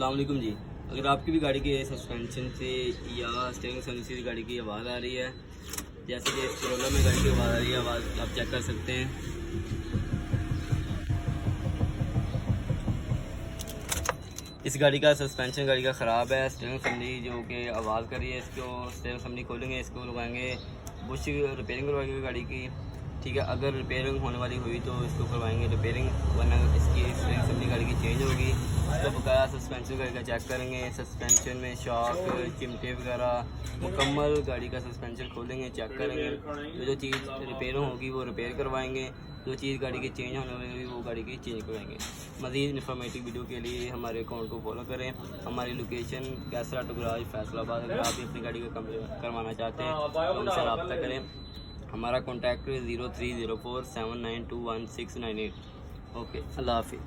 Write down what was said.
अस्सलाम वालेकुम जी। अगर आपकी भी गाड़ी के सस्पेंशन से या स्टीयरिंग से गाड़ी की आवाज़ आ रही है, जैसे कि करोला में गाड़ी की आवाज़ आ रही है, आवाज़ आप चेक कर सकते हैं। इस गाड़ी का सस्पेंशन गाड़ी का ख़राब है। स्टीयरिंग असम्बली जो कि आवाज़ कर रही है, इसको स्टीयरिंग असम्बली खोलेंगे, इसको लगाएंगे, बुश रिपेयरिंग करवाएंगे गाड़ी की। ठीक है, अगर रिपेयरिंग होने वाली हुई तो इसको करवाएंगे रिपेयरिंग, वरना इसकी स्टीयरिंग असम्बली गाड़ी की चेंज होगी। इसका बकाया सस्पेंशन गाड़ी का चेक करेंगे, सस्पेंशन में शॉक, चिमटे वगैरह मुकम्मल गाड़ी का सस्पेंशन खोलेंगे, चेक करेंगे। जो चीज़ रिपेयर होगी वो रिपेयर करवाएंगे, जो चीज़ गाड़ी की चेंज होने वाली होगी वो गाड़ी की चेंज करवाएंगे। मज़ीद इन्फॉर्मेटिव वीडियो के लिए हमारे अकाउंट को फॉलो करें। हमारी लोकेशन कैसर ऑटो गैराज फैसलाबाद। अगर आप भी अपनी गाड़ी का कंप्लेंट करवाना चाहते हैं तो हमसे रब्ता करें। हमारा कॉन्टैक्ट 030479219698। ओके, अल्लाह हाफिज़।